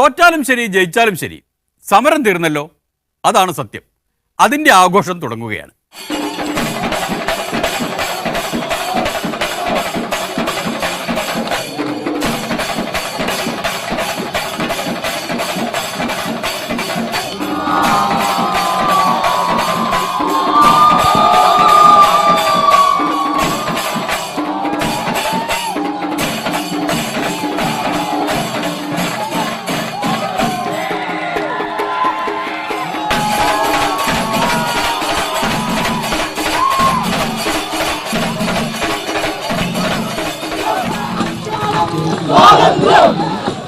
തോറ്റാലും ശരി ജയിച്ചാലും ശരി സമരം തീർന്നല്ലോ, അതാണ് സത്യം. അതിൻ്റെ ആഘോഷം തുടങ്ങുകയാണ്.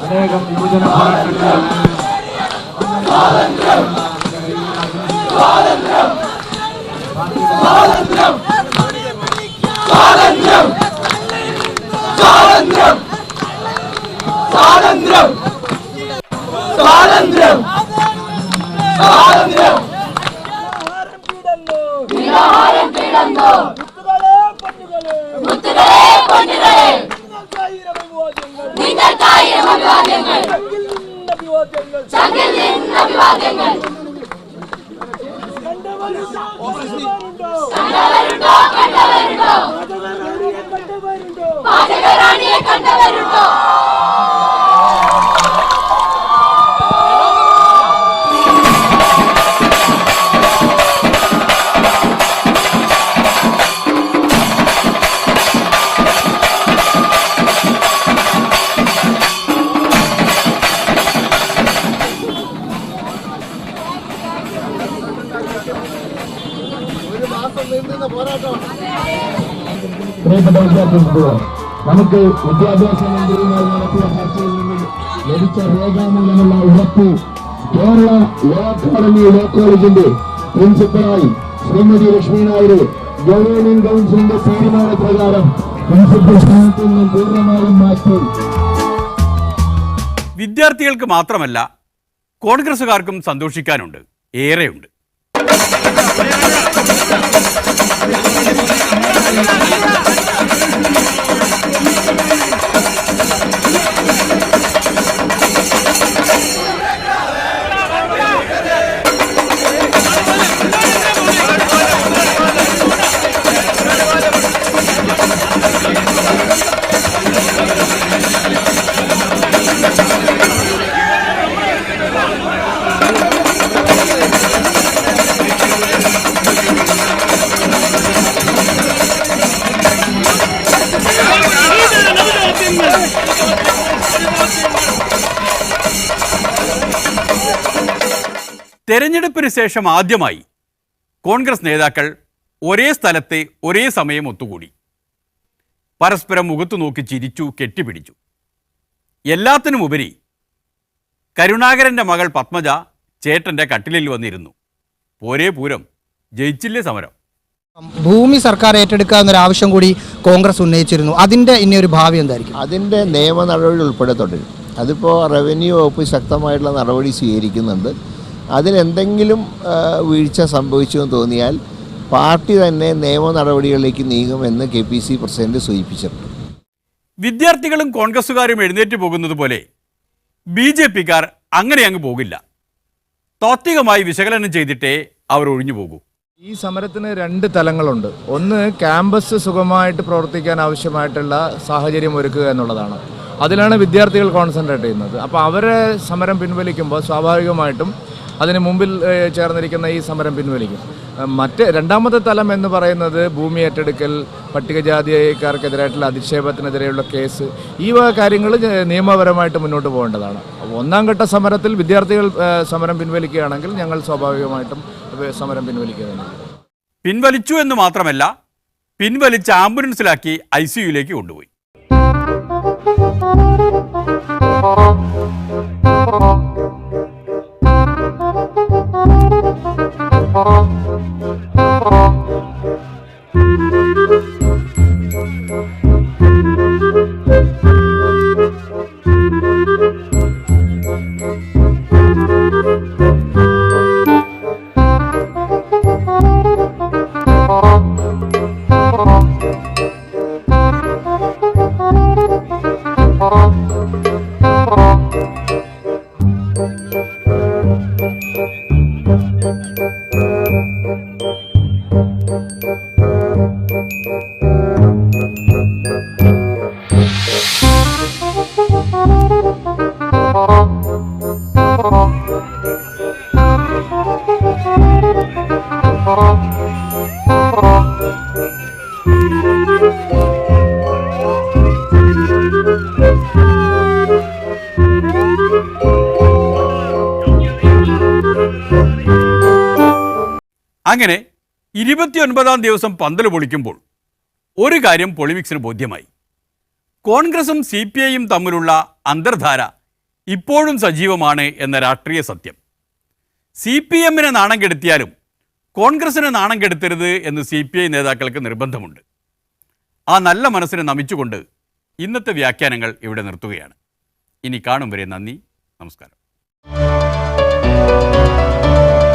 അനേകം യുവജന പോരാട്ടങ്ങൾ നമുക്ക് വിദ്യാഭ്യാസ മന്ത്രിയുമായി നടത്തിയ ചർച്ചയിൽ നിന്നും ലഭിച്ച രേഖാമൂലമുള്ള ഉറപ്പ് കേരള ലോ അക്കാദമി ലോ കോളേജിന്റെ പ്രിൻസിപ്പലായി ശ്രീമതി ലക്ഷ്മി നായർ ഗവേണിംഗ് കൗൺസിലിന്റെ തീരുമാനപ്രകാരം പ്രിൻസിപ്പൽ സ്ഥാനത്ത് നിന്നും പൂർണ്ണമായും മാറ്റി. വിദ്യാർത്ഥികൾക്ക് മാത്രമല്ല, കോൺഗ്രസുകാർക്കും സന്തോഷിക്കാനുണ്ട്, ഏറെയുണ്ട്. തെരഞ്ഞെടുപ്പിന് ശേഷം ആദ്യമായി കോൺഗ്രസ് നേതാക്കൾ ഒരേ സ്ഥലത്തെ ഒരേ സമയം ഒത്തുകൂടി. പരസ്പരം മുഖത്തു നോക്കി ചിരിച്ചു, കെട്ടിപ്പിടിച്ചു. എല്ലാത്തിനുമുപരി കരുണാകരൻ്റെ മകൾ പത്മജ ചേട്ടൻ്റെ കട്ടിലിൽ വന്നിരുന്നു. പോരേ പൂരം, ജയിച്ചില്ലേ സമരം. ഭൂമി സർക്കാർ ഏറ്റെടുക്കുക എന്നൊരു ആവശ്യം കൂടി കോൺഗ്രസ് ഉന്നയിച്ചിരുന്നു. അതിൻ്റെ ഇനി ഒരു ഭാവി എന്തായിരിക്കും? അതിൻ്റെ നിയമ നടപടി ഉൾപ്പെടെ തുടരും. അതിപ്പോൾ റവന്യൂ വകുപ്പ് ശക്തമായിട്ടുള്ള നടപടി സ്വീകരിക്കുന്നുണ്ട്. അതിലെന്തെങ്കിലും വീഴ്ച സംഭവിച്ചു എന്ന് തോന്നിയാൽ പാർട്ടി തന്നെ നിയമ നടപടികളിലേക്ക് നീങ്ങുമെന്ന് KPC പ്രസിഡന്റ് സൂചിപ്പിച്ചിട്ടുണ്ട്. വിദ്യാർത്ഥികളും കോൺഗ്രസുകാരും എഴുന്നേറ്റ് പോകുന്നത് പോലെ BJPക്കാർ അങ്ങനെ അങ്ങ് പോകില്ല. താത്വികമായി വിശകലനം ചെയ്തിട്ടേ അവർ ഒഴിഞ്ഞു പോകൂ. ഈ സമരത്തിന് രണ്ട് തലങ്ങളുണ്ട്. ഒന്ന്, ക്യാമ്പസ് സുഗമമായിട്ട് പ്രവർത്തിക്കാൻ ആവശ്യമായിട്ടുള്ള സാഹചര്യം ഒരുക്കുക എന്നുള്ളതാണ്. അതിലാണ് വിദ്യാർത്ഥികൾ കോൺസെൻട്രേറ്റ് ചെയ്യുന്നത്. അപ്പോൾ അവരെ സമരം പിൻവലിക്കുമ്പോൾ സ്വാഭാവികമായിട്ടും അതിന് മുമ്പിൽ ചേർന്നിരിക്കുന്ന ഈ സമരം പിൻവലിക്കും. രണ്ടാമത്തെ തലം എന്ന് പറയുന്നത് ഭൂമി ഏറ്റെടുക്കൽ, പട്ടികജാതിക്കാർക്കെതിരായിട്ടുള്ള അധിക്ഷേപത്തിനെതിരെയുള്ള കേസ്, ഈ വക കാര്യങ്ങൾ നിയമപരമായിട്ട് മുന്നോട്ട് പോകേണ്ടതാണ്. ഒന്നാം ഘട്ട സമരത്തിൽ വിദ്യാർത്ഥികൾ സമരം പിൻവലിക്കുകയാണെങ്കിൽ ഞങ്ങൾ സ്വാഭാവികമായിട്ടും സമരം പിൻവലിക്കുക തന്നെ. പിൻവലിച്ചു എന്ന് മാത്രമല്ല, പിൻവലിച്ച ആംബുലൻസിലാക്കി ICUയിലേക്ക് കൊണ്ടുപോയി. അങ്ങനെ 29-ാം ദിവസം പന്തൽ പൊളിക്കുമ്പോൾ ഒരു കാര്യം പൊളിമിക്സിന് ബോധ്യമായി. കോൺഗ്രസും CPIയും തമ്മിലുള്ള അന്തർധാര ഇപ്പോഴും സജീവമാണ് എന്ന രാഷ്ട്രീയ സത്യം. CPMനെ നാണം കെടുത്തിയാലും കോൺഗ്രസിനെ നാണം കെടുത്തരുത് എന്ന് CPI നേതാക്കൾക്ക് നിർബന്ധമുണ്ട്. ആ നല്ല മനസ്സിനെ നമിച്ചുകൊണ്ട് ഇന്നത്തെ വ്യാഖ്യാനങ്ങൾ ഇവിടെ നിർത്തുകയാണ്. ഇനി കാണും വരെ നന്ദി, നമസ്കാരം.